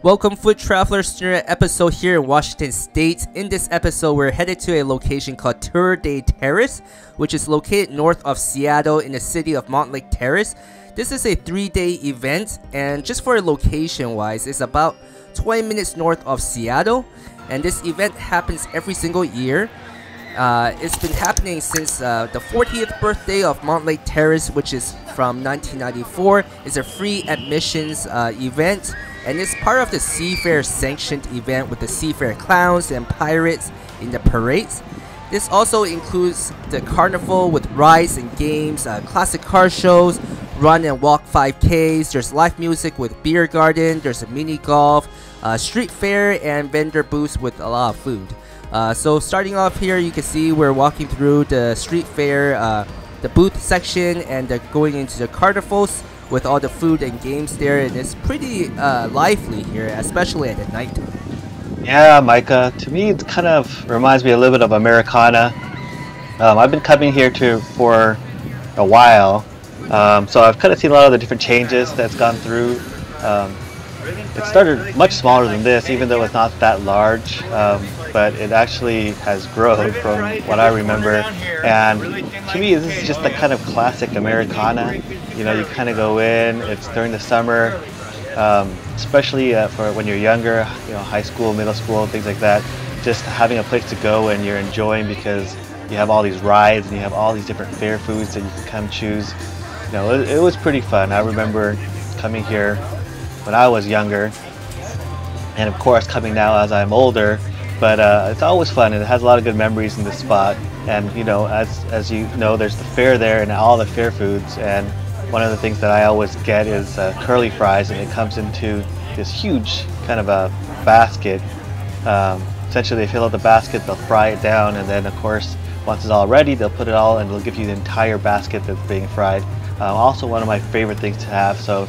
Welcome food travelers to an episode here in Washington State. In this episode, we're headed to a location called Tour de Terrace, which is located north of Seattle in the city of Montlake Terrace. This is a 3-day event, and just for location wise, it's about 20 minutes north of Seattle, and this event happens every single year. It's been happening since the 40th birthday of Montlake Terrace, which is from 1994. It's a free admissions event, and it's part of the Seafair sanctioned event with the Seafair clowns and pirates in the parades. This also includes the carnival with rides and games, classic car shows, run and walk 5Ks, there's live music with beer garden, there's a mini golf, street fair, and vendor booths with a lot of food. So starting off here, you can see we're walking through the street fair, the booth section, and going into the carnivals with all the food and games there, and it's pretty lively here, especially at the night. Yeah, Micah, to me it kind of reminds me a little bit of Americana. I've been coming here for a while, so I've kind of seen a lot of the different changes that's gone through. It started much smaller than this, even though it's not that large, but it actually has grown from what I remember. And to me, this is just the kind of classic Americana. You know, you kind of go in, it's during the summer, especially for when you're younger, you know, high school, middle school, things like that. Just having a place to go and you're enjoying because you have all these rides and you have all these different fair foods that you can come choose. You know, it was pretty fun. I remember coming here when I was younger, and of course coming now as I'm older, but it's always fun, and it has a lot of good memories in this spot. And you know, as you know, there's the fair there and all the fair foods, and one of the things that I always get is curly fries, and it comes into this huge kind of a basket. Essentially they fill out the basket, they'll fry it down, and then of course once it's all ready, they'll put it all and they'll give you the entire basket that's being fried. Also one of my favorite things to have. So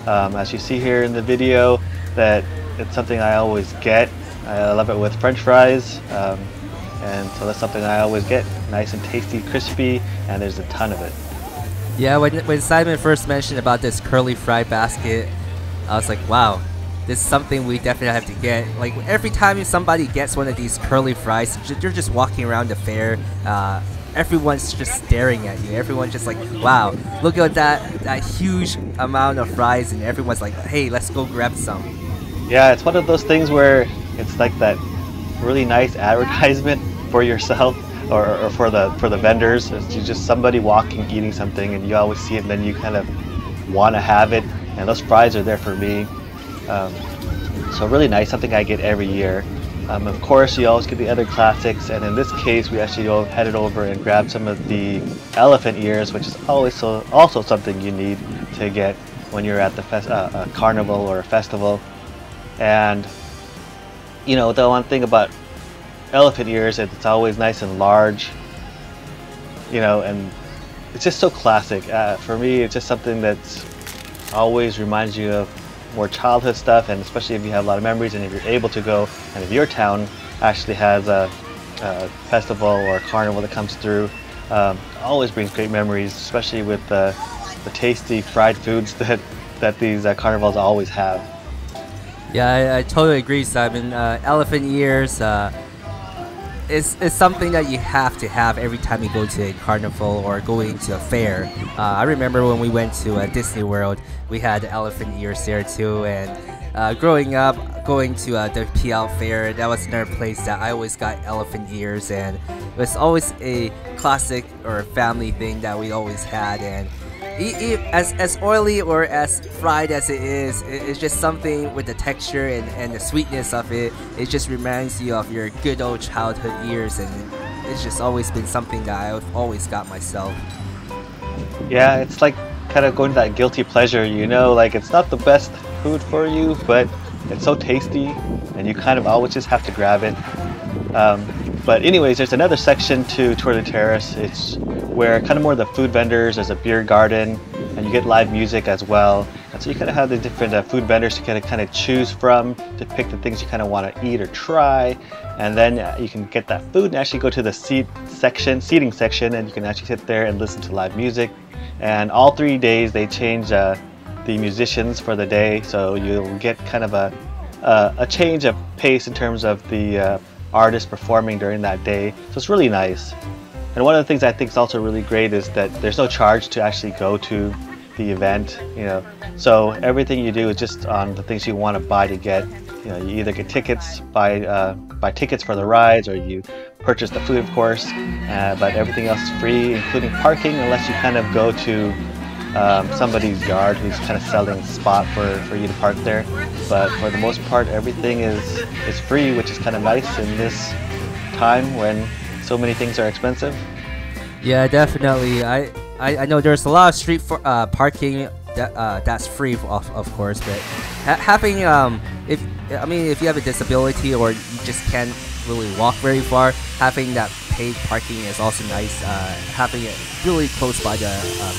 as you see here in the video, that it's something I always get. I love it with French fries, and so that's something I always get. Nice and tasty, crispy, and there's a ton of it. Yeah, when Simon first mentioned about this curly fry basket, I was like, wow, this is something we definitely have to get. Like every time somebody gets one of these curly fries, you're just walking around the fair, everyone's just staring at you. Everyone's just like, wow, look at that huge amount of fries, and everyone's like, hey, let's go grab some. Yeah, it's one of those things where it's like that really nice advertisement for yourself or for the vendors. It's just somebody walking, eating something, and you always see it, and then you kind of want to have it. And those fries are there for me. So really nice, something I get every year. Of course, you always get the other classics, and in this case, we actually headed over and grabbed some of the elephant ears, which is always also something you need to get when you're at the carnival or a festival. And you know, the one thing about elephant ears is it's always nice and large, you know, and it's just so classic. For me, it's just something that's always reminds you of more childhood stuff, and especially if you have a lot of memories and if you're able to go, and if your town actually has a festival or a carnival that comes through, always brings great memories, especially with the tasty fried foods that these carnivals always have. Yeah, I totally agree, Simon. Elephant ears is something that you have to have every time you go to a carnival or going to a fair. I remember when we went to Disney World, we had elephant ears there too, and growing up, going to the PL Fair, that was another place that I always got elephant ears, and it was always a classic or a family thing that we always had. And as oily or as fried as it is, it's just something with the texture and the sweetness of it. It just reminds you of your good old childhood years, and it's just always been something that I've always got myself. Yeah, it's like kind of going to that guilty pleasure, you know, like it's not the best food for you, but it's so tasty and you kind of always just have to grab it. But anyways, there's another section to Tour de Terrace. It's where kind of more the food vendors, there's a beer garden, and you get live music as well. And so you kind of have the different food vendors to kind of choose from to pick the things you kind of want to eat or try. And then you can get that food and actually go to the seating section, and you can actually sit there and listen to live music. And all 3 days they change the musicians for the day, so you'll get kind of a a change of pace in terms of the artist performing during that day. So it's really nice. And one of the things I think is also really great is that there's no charge to actually go to the event, you know. So everything you do is just on the things you want to buy to get. You know, you either get tickets, buy tickets for the rides, or you purchase the food, of course. But everything else is free, including parking, unless you kind of go to somebody's yard who's kind of selling a spot for you to park there. But for the most part, everything is free, which is kind of nice in this time when so many things are expensive. Yeah, definitely. I know there's a lot of street parking that's free, of course, but having if you have a disability or you just can't really walk very far, having that paid parking is also nice. Having it really close by the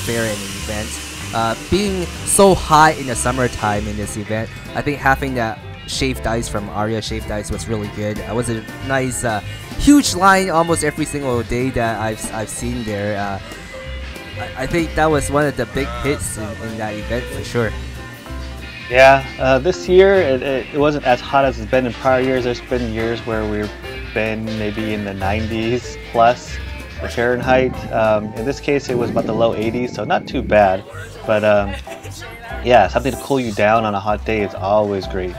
fair and event. Being so hot in the summertime in this event, I think having that shaved ice from Aria Shaved Ice was really good. It was a nice, huge line almost every single day that I've seen there. I think that was one of the big hits in that event for sure. Yeah, this year it wasn't as hot as it's been in prior years. There's been years where we've been maybe in the 90s plus the Fahrenheit. In this case, it was about the low 80s, so not too bad. But yeah, something to cool you down on a hot day is always great.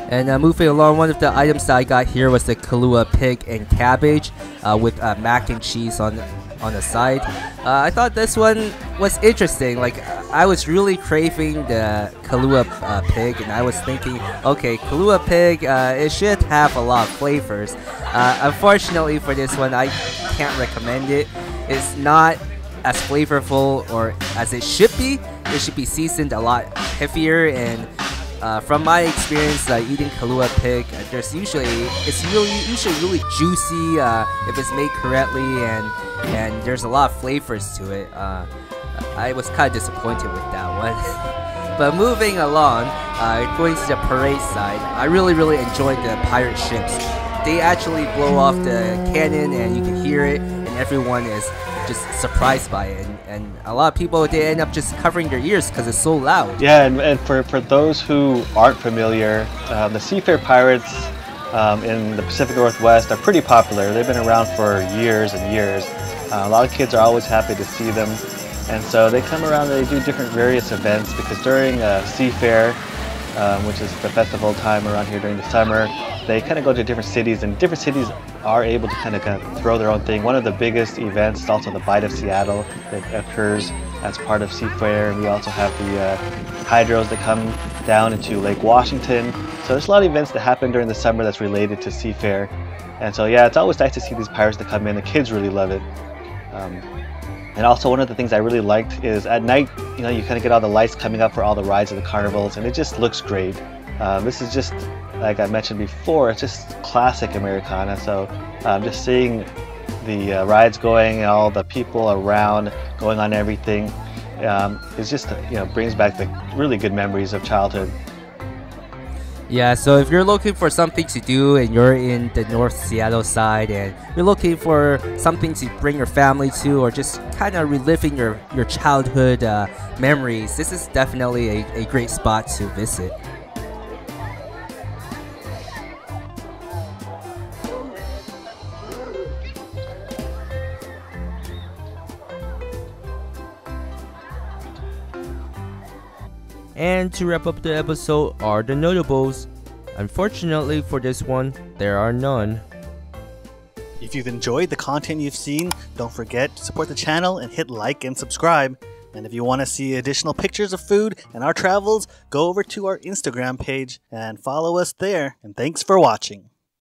And moving along, one of the items that I got here was the Kahlua pig and cabbage with mac and cheese on the side. I thought this one was interesting. Like, I was really craving the Kahlua pig, and I was thinking, okay, Kahlua pig, it should have a lot of flavors. Unfortunately for this one, I can't recommend it. It's not as flavorful or as it should be. It should be seasoned a lot heavier, and from my experience eating Kahlua pig, it's usually really juicy if it's made correctly, and there's a lot of flavors to it. I was kind of disappointed with that one. But moving along, going to the parade side, I really enjoyed the pirate ships. They actually blow off the cannon and you can hear it, and everyone is just surprised by it, and a lot of people, they end up just covering their ears because it's so loud. Yeah, and for those who aren't familiar, the Seafair Pirates in the Pacific Northwest are pretty popular. They've been around for years and years. A lot of kids are always happy to see them, and so they come around and they do different various events, because during Seafair, which is the festival time around here during the summer, they kind of go to different cities, and different cities are able to kind of throw their own thing. One of the biggest events is also the Bite of Seattle that occurs as part of Seafair, and we also have the hydros that come down into Lake Washington. So there's a lot of events that happen during the summer that's related to Seafair, and so yeah, it's always nice to see these pirates that come in. The kids really love it. And also, one of the things I really liked is at night, you know, you kind of get all the lights coming up for all the rides of the carnivals, and it just looks great. This is just, like I mentioned before, it's just classic Americana. So just seeing the rides going and all the people around going on everything is just, you know, brings back the really good memories of childhood. Yeah, so if you're looking for something to do and you're in the North Seattle side and you're looking for something to bring your family to, or just kind of reliving your childhood memories, this is definitely a great spot to visit. And to wrap up the episode are the notables. Unfortunately for this one, there are none. If you've enjoyed the content you've seen, don't forget to support the channel and hit like and subscribe. And if you want to see additional pictures of food and our travels, go over to our Instagram page and follow us there. And thanks for watching.